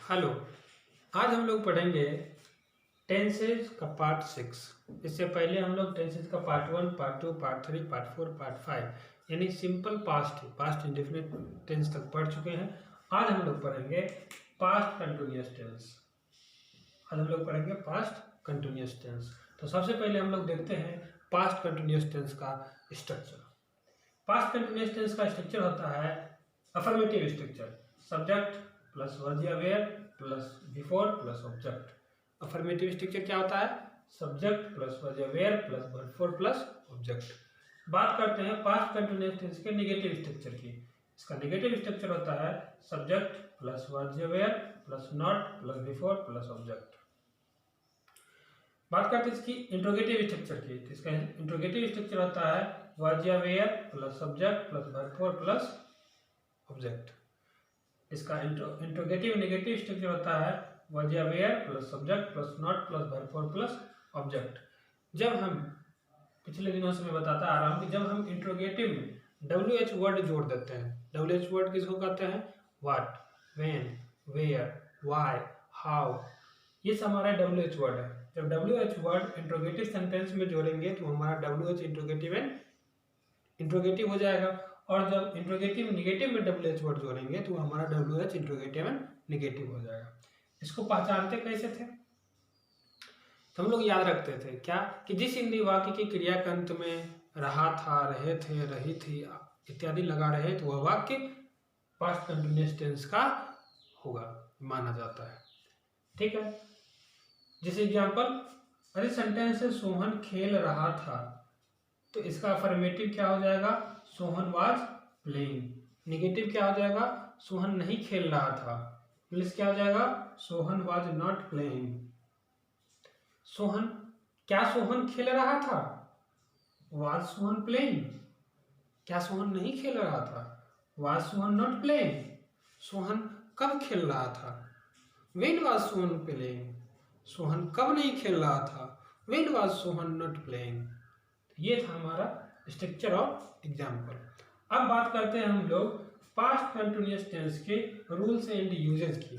Hello. आज हम लोग पढ़ेंगे टेंसेज का पार्ट 6। इससे पहले हम लोग टेंसेज का part 1, part 2, part 3, part 4, part 5 यानी सिंपल पास्ट इंडेफिनिट टेंस तक पढ़ चुके हैं। आज हम लोग पढ़ेंगे पास्ट कंटिन्यूअस टेंस। तो सबसे पहले हम लोग देखते हैं पास्ट कंटिन्यूअस टेंस का स्ट्रक्चर। पास्ट कंटिन्यूअस टेंस का स्ट्रक्चर होता है affirmative structure, subject plus verb या were plus V four plus object. Affirmative structure क्या होता है? सब्जेक्ट प्लस वर्ब या were plus V four plus object. बात करते हैं पास्ट कंटिन्यूअस टेंस के नेगेटिव स्ट्रक्चर की। इसका नेगेटिव स्ट्रक्चर होता है सब्जेक्ट प्लस वर्ब या were plus not plus V four plus object. बात करते हैं इसकी इंट्रोगेटिव स्ट्रक्चर की। तो इसका इंट्रोगेटिव स्ट्रक्चर होता है वर्ब या were plus subject plus V four plus object. इसका इंट्रोगेटिव नेगेटिव स्ट्रक्चर होता है वर्ब या were plus subject plus not plus V four plus object. जब हम पिछले दिनों से मैं बताता आ रहा हूं कि जब हम इंट्रोगेटिव में WH वर्ड जोड़ देते हैं, WH वर्ड किसको कहते हैं? What, when, where, why, how, ये सब हमारा WH वर्ड है। जब WH वर्ड इंट्रोगेटिव सेंटेंस में जोड़ेंगे तो हमारा WH इंट्रोगेटिव हो जाएगा, और जब इंट्रोगेटिव निगेटिव में WH वर्ड जोड़ेंगे तो हमारा WH इंट्रोगेटिव एंड निगेटिव हो जाएगा। इसको पहचानते कैसे थे? तो हम लोग याद रखते थे क्या कि जिस हिंदी वाक्य की क्रिया के अंत में रहा था, रहे थे, रही थी इत्यादि लगा रहे तो वह वाक्य पास्ट कंटिन्यूअस टेंस का होगा माना जाता है। ठीक है। जैसे एग्जांपल, अरे सेंटेंस है सोहन खेल रहा था, तो इसका अफर्मेटिव क्या हो जाएगा? Sohan was playing. नेगेटिव क्या हो जाएगा? सोहन नहीं खेल रहा था। प्लस क्या हो जाएगा? Sohan was not playing. क्या सोहन खेल रहा था? Was Sohan playing. क्या सोहन नहीं खेल रहा था? Was Sohan not playing. Sohan कब खेल रहा था? When was Sohan playing. Sohan कब नहीं खेल रहा था? When was Sohan not playing. ये था हमारा स्ट्रक्चर ऑफ एग्जाम्पल। अब बात करते हैं हम लोग पास्ट कंटिन्यूअस टेंस के रूल्स एंड यूजेस की।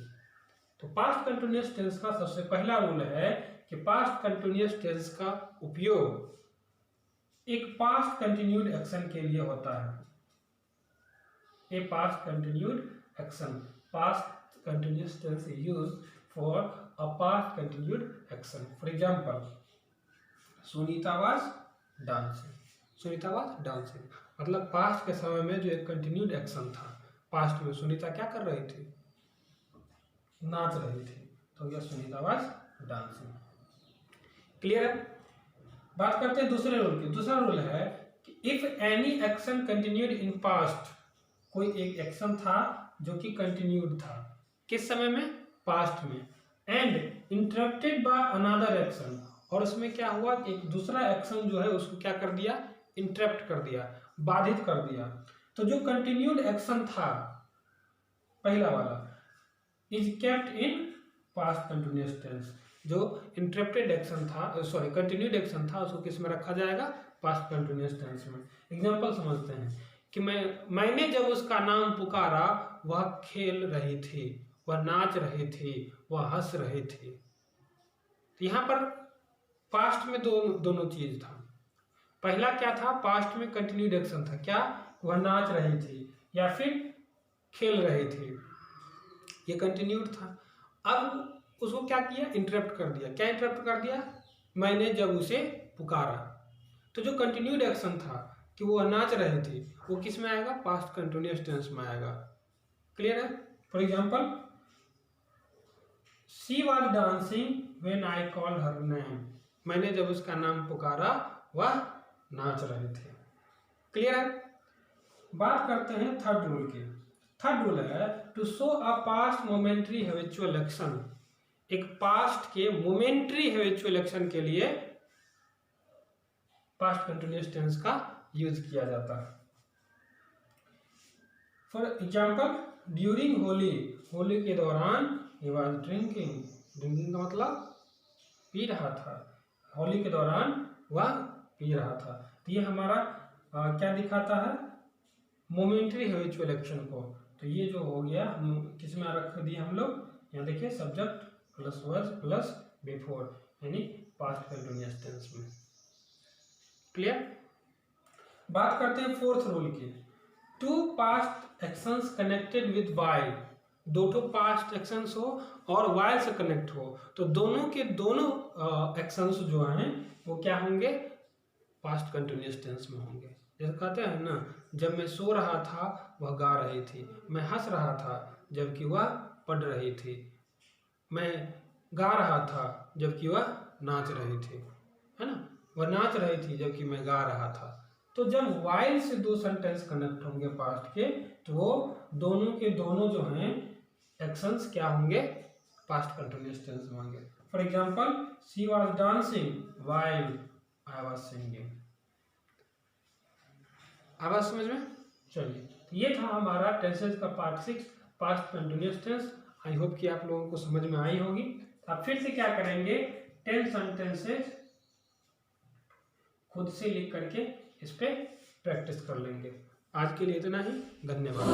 तो पास्ट कंटिन्यूअस टेंस का सबसे पहला रूल है कि पास्ट कंटिन्यूअस टेंस का उपयोग एक पास्ट कंटिन्यूड एक्शन के लिए होता है। A past continued action, past continuous tense is used for a past continued action. For example, Sunita was dancing. Sunita was dancing मतलब पास्ट के समय में जो एक कंटिन्यूड एक्शन था। पास्ट में सुनीता क्या कर रही थी? नाच रही थी, तो यह सुनीता वाज डांसिंग। क्लियर है? बात करते हैं दूसरे रूल की। दूसरा रूल है कि if any action continued in past, कोई एक एक्शन था जो कि कंटिन्यूड था किस समय में? पास्ट में। And interrupted by another action, और उसमें क्या हुआ कि एक दूसरा एक्शन जो है उसको क्या कर दिया? इंटरप्ट कर दिया, बाधित कर दिया। तो जो कंटिन्यूड एक्शन था पहला वाला is kept in past continuous tense. जो इंटरप्टेड एक्शन था, कंटिन्यूड एक्शन था, उसको किस में रखा जाएगा? पास्ट कंटिन्यूअस टेंस में। एग्जांपल समझते हैं कि मैंने जब उसका नाम पुकारा वह खेल रही थी, वह नाच रही थी, वह हंस रही थी। तो यहाँ पर पास्ट में दोनों चीज था। पहला क्या था? पास्ट में कंटिन्यूड एक्शन था। क्या? वह नाच रही थी या फिर खेल रही थी, ये कंटिन्यूड था। अब उसको क्या किया? इंटरप्ट कर दिया। क्या इंटरप्ट कर दिया? मैंने जब उसे पुकारा। तो जो कंटिन्यूड एक्शन था कि वो नाच रही थी, वो किस में आएगा? पास्ट कंटिन्यूअस टेंस में आएगा। क्लियर है? For example, she was dancing when I called her name. मैंने जब उसका नाम पुकारा वह नाच रहे थे। क्लियर है? बात करते हैं थर्ड रूल की। थर्ड रूल है to show a past momentary habitual action. एक पास्ट के मोमेंट्री हैबिचुअल एक्शन के लिए पास्ट कंटिन्यूअस टेंस का यूज किया जाता है। For example, during Holi, Holi के दौरान ही वाज ड्रिंकिंग। ड्रिंकिंग का मतलब पी रहा था। होली के दौरान वह पी रहा था। तो ये हमारा क्या दिखाता है? मोमेंट्री हैबिचुअल एक्शन को। तो ये जो हो गया, हम किस में रख दिए हम लोग? यहाँ देखिए subject plus was plus V four, यानी पास्ट कंटिन्यूअस टेंस में। क्लियर। बात करते हैं फोर्थ रूल की। Two past actions connected with while, दो ठो पास्ट एक्शंस हो और वाइल से कनेक्ट हो तो दोनों के दोनों एक्शंस जो हैं वो क्या होंगे, पास्ट कंटिन्यूअस टेंस में होंगे। जैसे कहते हैं ना, जब मैं सो रहा था वह गा रही थी, मैं हंस रहा था जबकि वह पढ़ रही थी, मैं गा रहा था जबकि वह नाच रही थी, है ना, वह नाच रही थी जबकि मैं गा रहा था। तो जब वाइल से दो सेंटेंस कनेक्ट होंगे पास्ट के तो वो दोनों के दोनों जो हैं एक्शंस क्या होंगे, पास्ट कंटिन्यूअस टेंस में होंगे। For example, she was dancing while I was singing. आवाज समझ में? चलिए, ये था हमारा टेंसेस का part 6, past continuous tense. I hope कि आप लोगों को समझ में आई होगी। अब फिर से क्या करेंगे, 10 सेंटेंसेस खुद से लिख करके इस पे प्रैक्टिस कर लेंगे। आज के लिए इतना ही, धन्यवाद।